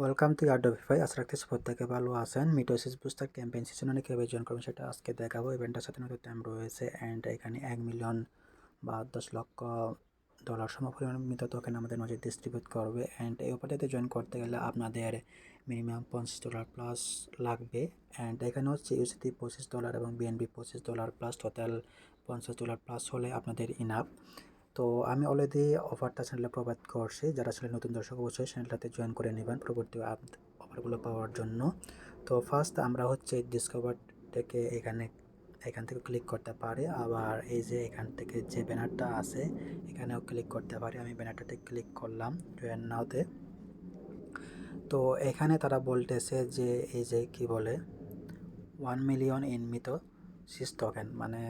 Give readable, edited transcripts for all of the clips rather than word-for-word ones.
Welcome to ইয়ারডোভিফাই। আশা রাখতেছি প্রত্যেকে ভালো আছেন। মিটোসিস বুস্টার ক্যাম্পেইন সিজনে কীভাবে জয়েন করবেন সেটা আজকে দেখাবো। ইভেন্টের সাথে নতুন টাইম রয়েছে অ্যান্ড এখানে 1 মিলিয়ন বা 10 লক্ষ ডলার সমপরিমাণিত টোকেন আমাদের মাঝে ডিস্ট্রিবিউট করবে। অ্যান্ড এই অফারটাতে জয়েন করতে গেলে আপনাদের মিনিমাম $50 প্লাস লাগবে। অ্যান্ড এখানে হচ্ছে ইউসিটি $25 এবং বিএনবি $25 প্লাস টোটাল $50 প্লাস হলে আপনাদের ইনাফ। তো আমি অলরেডি অফারটা চ্যানেলে প্রোভাইড করছি। যারা চ্যানেল নতুন দর্শক অবশ্যই চ্যানেলটাতে জয়েন করে নেবেন পরবর্তী অফারগুলো পাওয়ার জন্য। তো ফার্স্ট আমরা হচ্ছে ডিসকভার থেকে এখান থেকে ক্লিক করতে পারি। আবার এই যে এখান থেকে যে ব্যানারটা আছে এখানেও ক্লিক করতে পারি। আমি ব্যানারটাতে ক্লিক করলাম জয়েন নাওতে। তো এখানে তারা বলতেছে যে এই যে কি বলে 1 মিলিয়ন ইন মিটোসিস টোকেন, মানে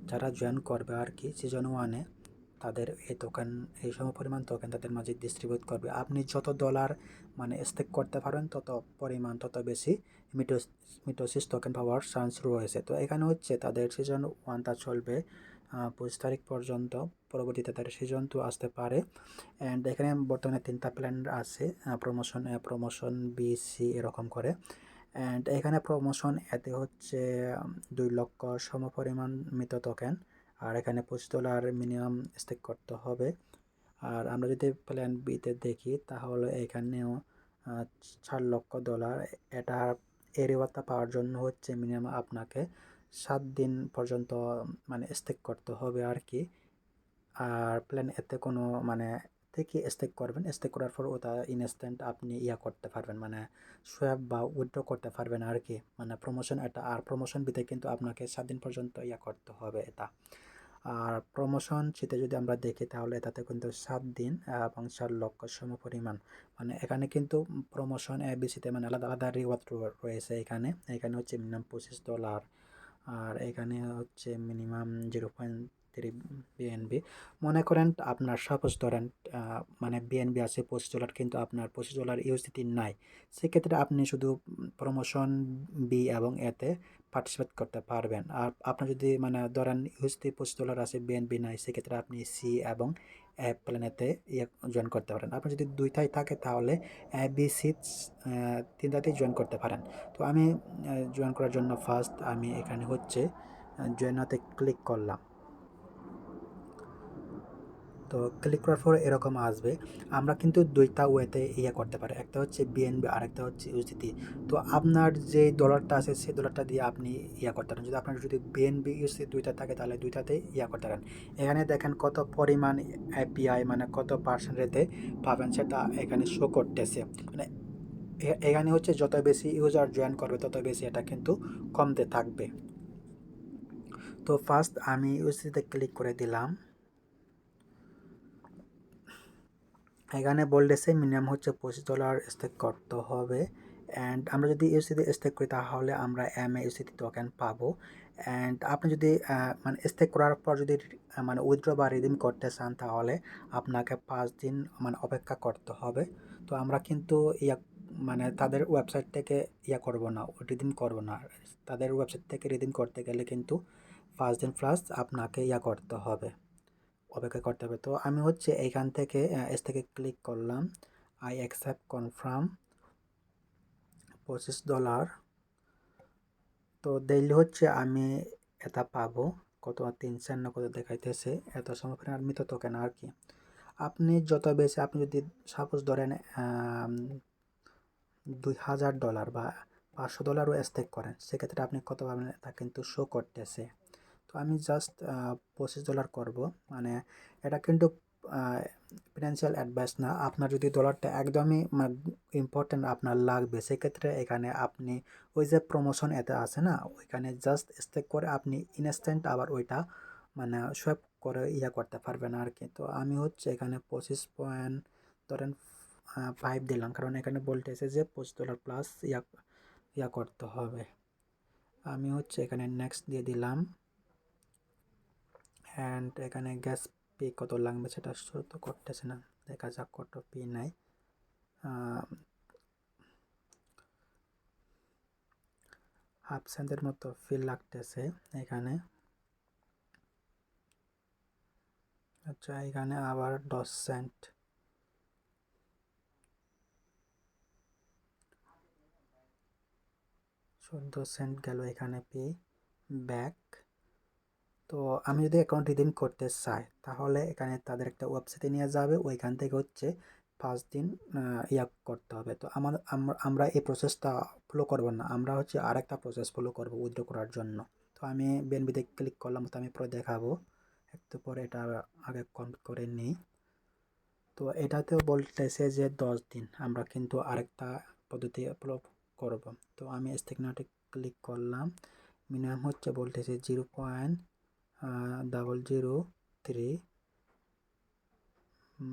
যারা জয়েন করবে আর কি সিজন 1-এ তাদের এই টোকেন এই সমপরিমাণ টোকেন তাদের মাঝে ডিস্ট্রিবিউট করবে। আপনি যত ডলার মানে স্টেক করতে পারেন তত বেশি মিটোসিস টোকেন পাওয়ার চান্স রয়েছে। তো এখানে হচ্ছে তাদের সিজন 1টা চলবে 25 তারিখ পর্যন্ত। পরবর্তীতে তাদের সিজন 2 আসতে পারে। অ্যান্ড এখানে বর্তমানে 3টা প্ল্যান আছে, প্রমোশন বি সি এরকম করে। অ্যান্ড এখানে প্রমোশন এতে হচ্ছে 2 লক্ষ সমপরিমাণ মিতো টোকেন, আর এখানে $25 মিনিমাম স্টেক করতে হবে। আর আমরা যদি প্ল্যান বিতে দেখি তাহলে এখানেও $4 লক্ষ। এটা এই রিওয়ার্ডটা পাওয়ার জন্য হচ্ছে মিনিমাম আপনাকে 7 দিন পর্যন্ত মানে স্টেক করতে হবে আর কি। আর প্ল্যান এতে কোনো মানে থেকে স্টেক করবেন, স্টেক করার পর ওটা ইনস্ট্যান্ট আপনি করতে পারবেন, মানে সোয়াপ বা উইথড্র করতে পারবেন আর কি। মানে প্রমোশন এটা, আর প্রমোশন বিতে কিন্তু আপনাকে 7 দিন পর্যন্ত করতে হবে এটা। আর প্রমোশন শীতে যদি আমরা দেখি তাহলে এটাতে কিন্তু 7 দিন এবং 4 লক্ষ সমপরিমাণ, মানে এখানে কিন্তু প্রমোশন এবিসিতে মানে আলাদা আলাদা রিওয়ার্ড রয়েছে। এখানে হচ্ছে মিনিমাম $25, আর এখানে হচ্ছে মিনিমাম 0.3 বিএনবি। মনে করেন আপনার সাপোজ ধরেন মানে বিএনবি আছে $25, কিন্তু আপনার $25 ইউএসডিটি নাই। সেক্ষেত্রে আপনি শুধু প্রমোশন বি এবং এতে পার্টিসিপেট করতে পারবেন। আর আপনার যদি মানে ধরেন ইউএসডি $25 আছে বিএনবি নাই, সেক্ষেত্রে আপনি সি এবং এ প্ল্যানেতে জয়েন করতে পারেন। আপনার যদি দুইটাই থাকে তাহলে এ বি সি তিনটাতেই জয়েন করতে পারেন। তো আমি জয়েন করার জন্য ফার্স্ট আমি এখানে হচ্ছে জয়েনাতে ক্লিক করলাম। তো ক্লিক করার পর এরকম আসবে। আমরা কিন্তু দুইটা ওয়েতে করতে পারি, একটা হচ্ছে বিএনবি আর একটা হচ্ছে ইউএসডিটি। তো আপনার যে ডলারটা আছে সেই ডলারটা দিয়ে আপনি করতে পারেন। যদি আপনার বিএনবি ইউএসডি দুইটা থাকে তাহলে দুইটাতেই করতে পারেন। এখানে দেখেন কত পরিমাণ এপিআই মানে কত পার্সেন্টেজে পাবেন সেটা এখানে শো করতেছে। মানে এখানে হচ্ছে যত বেশি ইউজার জয়েন করবে তত বেশি এটা কিন্তু কমতে থাকবে। তো ফার্স্ট আমি ইউএসডিতে ক্লিক করে দিলাম। এখানে বলতেছে মিনিমাম হচ্ছে $25 স্টেক করতে হবে। অ্যান্ড আমরা যদি ইউএসডিতে স্টেক করি তাহলে আমরা ইউএসডি টোকেন পাবো। অ্যান্ড আপনি যদি মানে স্টেক করার পর যদি মানে উইথড্র বা রিডিম করতে চান তাহলে আপনাকে 5 দিন মানে অপেক্ষা করতে হবে। তো আমরা কিন্তু মানে তাদের ওয়েবসাইট থেকে করব না, রিডিম করব না। তাদের ওয়েবসাইট থেকে রিডিম করতে গেলে কিন্তু 5 দিন প্লাস আপনাকে করতে হবে, অপেক্ষা করতে হবে। তো আমি হচ্ছে এইখান থেকে এস থেকে ক্লিক করলাম, আই অ্যাকসেপ্ট কনফার্ম $25। তো দেখলে হচ্ছে আমি এটা পাবো কত 3 কত দেখাইতেছে, এত সময় আর মিতো টোকেন আর কি। আপনি যত বেশি আপনি যদি সাপোজ ধরেন $2,000 বা $500ও স্টেক করেন সেক্ষেত্রে আপনি কত পাবেন তা কিন্তু শো করতেছে। তো আমি জাস্ট $25 করব। মানে এটা কিন্তু ফিনান্সিয়াল অ্যাডভাইস না। আপনার যদি ডলারটা একদমই ইম্পর্টেন্ট আপনার লাগবে সেক্ষেত্রে এখানে আপনি ওই যে প্রমোশন এতে আছে না, ওইখানে জাস্ট স্টেক করে আপনি ইনস্ট্যান্ট আবার ওইটা মানে সোয়াপ করে করতে পারবেন আর কি। তো আমি হচ্ছে এখানে 25 পয়েন্ট ধরেন 5 দিলাম, কারণ এখানে বলতেছে যে $25 প্লাস করতে হবে। আমি হচ্ছে এখানে নেক্সট দিয়ে দিলাম। অ্যান্ড এখানে গ্যাস পে কত লাগবে সেটা শো তো করতেছে না, দেখা যাক কত পে নাই। $0.50 মতো ফিল লাগতেছে এখানে। আচ্ছা এখানে আবার 10 সেন্ট। 14 সেন্ট গেল এখানে পে ব্যাক। তো আমি যদি অ্যাকাউন্ট রিডিম করতে চাই তাহলে এখানে তাদের একটা ওয়েবসাইটে নিয়ে যাবে, ওইখান থেকে হচ্ছে 5 দিন ইয়া করতে হবে। তো আমরা এই প্রসেসটা ফলো করব না, আমরা হচ্ছে আরেকটা প্রসেস ফলো করব উইথড্র করার জন্য। তো আমি বিএনবিতে ক্লিক করলাম, তো আমি পরে দেখাবো একটু পরে, এটা আগে কমপ্লিট করে নিই। তো এটাতেও বলতেছে যে 10 দিন, আমরা কিন্তু আরেকটা পদ্ধতি ফলো করব। তো আমি স্টেকনাটে ক্লিক করলাম, মিনিমাম হচ্ছে বলতেছে 0.003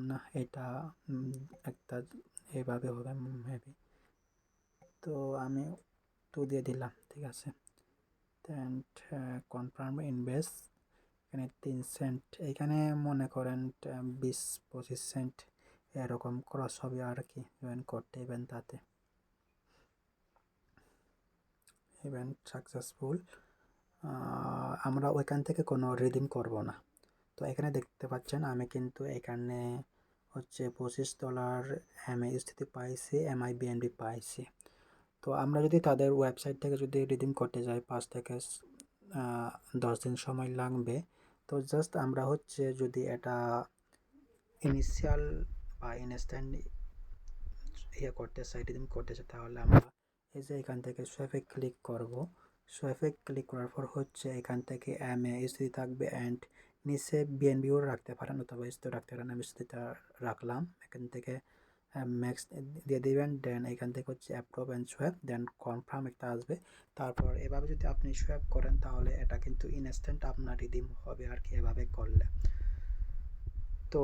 না, এটা একটা এভাবে হবে মেবি। তো আমি 2 দিয়ে দিলাম, ঠিক আছে। দেন কনফার্ম ইনভেস্ট, এখানে 3 সেন্ট, এখানে মনে করেন 20-25 সেন্ট এরকম ক্রস হবে আর কি জয়েন করতে ইভেন্টটাতে। ইভেন্ট সাকসেসফুল, আমরা ওইখান থেকে কোনো রিডিম করব না। তো এখানে দেখতে পাচ্ছেন আমি কিন্তু এখানে হচ্ছে $25 MAUSDT পাইছি, MIBNB পাইছি। তো আমরা যদি তাদের ওয়েবসাইট থেকে যদি রিডিম করতে যাই 5 থেকে 10 দিন সময় লাগবে। তো জাস্ট আমরা হচ্ছে যদি এটা ইনিশিয়াল বা ইনস্ট্যান্ট ইয়ে করতে চাই, রিডিম করতে চাই, তাহলে আমরা এই যে এখান থেকে সোয়াপে ক্লিক করব। সোয়াপে ক্লিক করার পর হচ্ছে এখান থেকে MAUSDT থাকবে অ্যান্ড নিচে বিএনবিও রাখতে পারেন অথবা ইস্তো রাখতে পারেন। আমি ইস্তুটা রাখলাম, এখান থেকে ম্যাক্স দিয়ে দিবেন। দেন এখান থেকে হচ্ছে approve and swap, then confirm একটা আসবে। তারপর এভাবে যদি আপনি সোয়াপ করেন তাহলে এটা কিন্তু ইনস্ট্যান্ট আপনার রিডিম হবে আর কি, এভাবে করলে। তো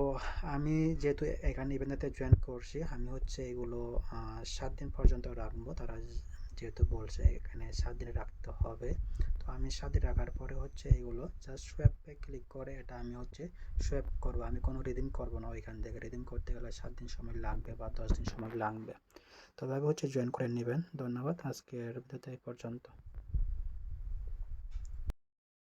আমি যেহেতু এখানে ইভেন্টটাতে জয়েন করছি, আমি হচ্ছে এগুলো 7 দিন পর্যন্ত রাখবো। তারা যেহেতু বলছে এখানে 7 দিন রাখতে হবে, তো আমি 7 দিন রাখার পরে হচ্ছে এগুলো জাস্ট সোয়াপে ক্লিক করে এটা আমি হচ্ছে সোয়াপ করবো। আমি কোনো রিডিম করবো না, ওইখান থেকে রিডিম করতে গেলে 7 দিন সময় লাগবে বা 10 দিন সময় লাগবে। তবে হচ্ছে জয়েন করে নেবেন। ধন্যবাদ, আজকের ভিডিওতে এই পর্যন্ত।